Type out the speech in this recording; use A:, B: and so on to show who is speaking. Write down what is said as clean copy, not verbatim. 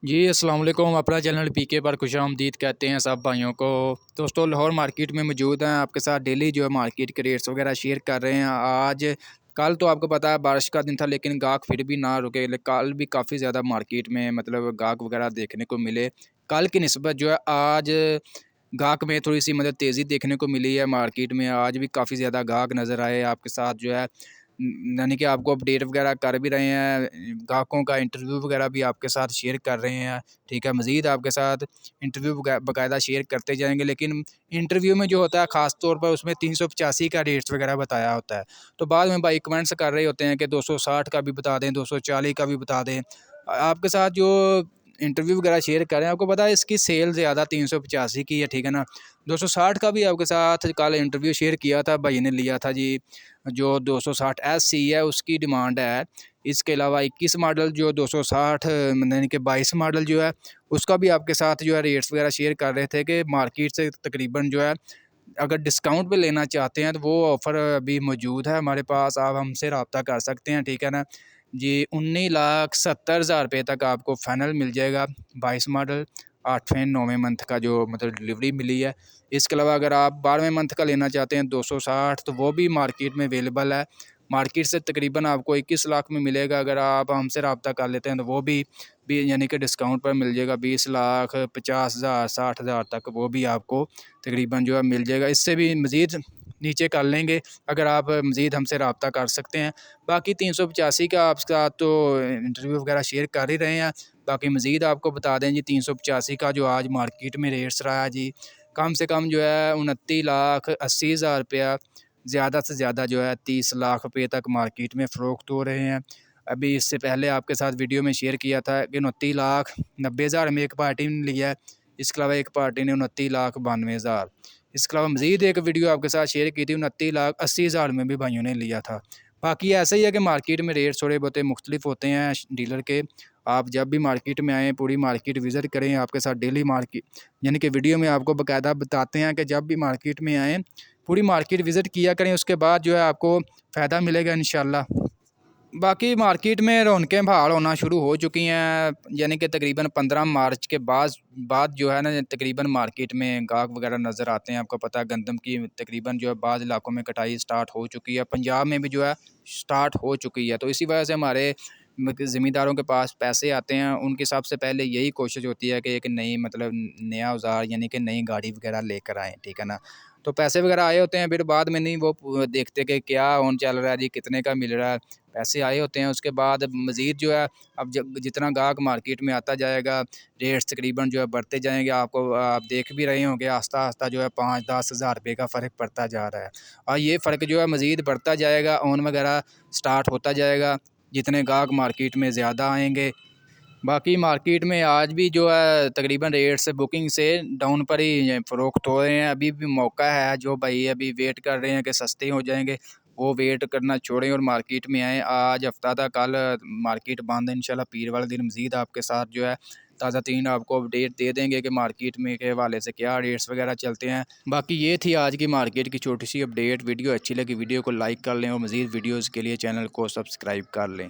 A: जी अस्सलाम वालेकुम। अपना चैनल पीके पर खुशामदीद कहते हैं सब भाइयों को। दोस्तों लाहौर मार्केट में मौजूद हैं, आपके साथ डेली जो है मार्केट के रेट्स वगैरह शेयर कर रहे हैं। आज कल तो आपको पता है बारिश का दिन था, लेकिन गाहक फिर भी ना रुके। कल भी काफ़ी ज़्यादा मार्केट में मतलब गाहक वगैरह देखने को मिले। कल की निस्बत जो है आज गाहक में थोड़ी सी मतलब तेज़ी देखने को मिली है। मार्केट में आज भी काफ़ी ज़्यादा गाहक नज़र आए। आपके साथ जो है यानी कि आपको अपडेट वगैरह कर भी रहे हैं, ग्राहकों का इंटरव्यू वगैरह भी आपके साथ शेयर कर रहे हैं। ठीक है, मज़ीद आपके साथ इंटरव्यू बाकायदा शेयर करते जाएंगे। लेकिन इंटरव्यू में जो होता है ख़ास तौर पर उसमें 385 का रेट्स वगैरह बताया होता है। तो बाद में भाई कमेंट्स कर रहे होते हैं कि 260 का भी बता दें, 240 का भी बता दें। आपके साथ जो इंटरव्यू वगैरह शेयर कर रहे हैं, आपको पता है इसकी सेल ज़्यादा 385 की है। ठीक है ना, 260 का भी आपके साथ कल इंटरव्यू शेयर किया था, भाई ने लिया था जी। जो 260 SC है उसकी डिमांड है। इसके अलावा 21 मॉडल जो 260 यानी कि 22 मॉडल जो है उसका भी आपके साथ जो है रेट्स वगैरह शेयर कर रहे थे कि मार्केट से तकरीबन जो है अगर डिस्काउंट पे लेना चाहते हैं तो वो ऑफ़र अभी मौजूद है हमारे पास, आप हमसे रब्ता कर सकते हैं। ठीक है ना जी। 19,70,000 रुपये तक आपको फ़ाइनल मिल जाएगा 22 मॉडल, 8वें 9वें मंथ का जो मतलब डिलीवरी मिली है। इसके अलावा अगर आप 12वें मंथ का लेना चाहते हैं 260, तो वो भी मार्केट में अवेलेबल है। मार्केट से तकरीबन आपको 21 लाख में मिलेगा। अगर आप हमसे रब्ता कर लेते हैं तो वो भी यानी कि डिस्काउंट पर मिल जाएगा 20,50,000 60,000 तक, वो भी आपको तकरीबन जो है मिल जाएगा। इससे भी मज़ीद नीचे कर लेंगे अगर आप मज़ीद हमसे रब्ता कर सकते हैं। बाकी 385 का आपके साथ तो इंटरव्यू वगैरह शेयर कर ही रहे हैं। बाकी मज़ीद आपको बता दें जी, 385 का जो आज मार्केट में रेट्स रहा है जी, कम से कम जो है 29,80,000 रुपया, ज़्यादा से ज़्यादा जो है 30 लाख रुपये तक मार्केट में फ़रोख्त हो रहे हैं। अभी इससे पहले आपके साथ वीडियो में शेयर किया था कि 29,90,000 में एक पार्टी ने लिया है। इसके अलावा एक पार्टी ने 29,92,000। इसके अलावा मज़ीद एक वीडियो आपके साथ शेयर की थी, 29,80,000 में भी भाइयों ने लिया था। बाकी ऐसा ही है कि मार्केट में रेट थोड़े बहुत मुख्तलिफ होते हैं डीलर के। आप जब भी मार्केट में आएँ पूरी मार्केट विज़िट करें, आपके साथ डेली मार्केट यानी कि वीडियो में आपको बाकायदा बताते हैं कि जब भी मार्केट में आएँ पूरी मार्केट विज़िट किया करें, उसके बाद जो है आपको फ़ायदा मिलेगा इंशाल्लाह। बाकी मार्केट में रौनकें बहाल होना शुरू हो चुकी हैं, यानी कि तकरीबन 15 मार्च के बाद जो है ना तकरीबन मार्केट में गाहक वगैरह नज़र आते हैं। आपको पता है गंदम की तकरीबन जो है बाज़ इलाकों में कटाई स्टार्ट हो चुकी है, पंजाब में भी जो है स्टार्ट हो चुकी है। तो इसी वजह से हमारे ज़मींदारों के पास पैसे आते हैं, उनकी सबसे पहले यही कोशिश होती है कि एक नई मतलब नया औज़ार यानी कि नई गाड़ी वगैरह लेकर आएँ। ठीक है ना, तो पैसे वगैरह आए होते हैं, फिर बाद में नहीं वो देखते कि क्या ऑन चल रहा है जी, कितने का मिल रहा है। पैसे आए होते हैं, उसके बाद मज़ीद जो है अब जब जितना गाहक मार्केट में आता जाएगा रेट्स तकरीबन जो है बढ़ते जाएंगे। आप देख भी रहे होंगे आस्ता आस्ता जो है 5-10 हज़ार रुपये का फ़र्क पड़ता जा रहा है, और ये फ़र्क जो है मज़ीद बढ़ता जाएगा। ऑन वगैरह स्टार्ट होता जाएगा जितने गाहक मार्केट में ज़्यादा आएंगे। बाकी मार्केट में आज भी जो है तकरीबन रेट से बुकिंग से डाउन पर ही फ़रोख्त हो रहे हैं। अभी भी मौका है, जो भाई अभी वेट कर रहे हैं कि सस्ते हो जाएंगे वो वेट करना छोड़ें और मार्केट में आएँ। आज हफ्ता था, कल मार्केट बंद है, इंशाल्लाह पीर वाले दिन मज़ीद आपके साथ जो है ताज़ा तीन आपको अपडेट दे देंगे कि मार्केट में के हवाले से क्या रेट्स वगैरह चलते हैं। बाकी ये थी आज की मार्केट की छोटी सी अपडेट। वीडियो अच्छी लगी वीडियो को लाइक कर लें और मज़ीद वीडियोज़ के लिए चैनल को सब्सक्राइब कर लें।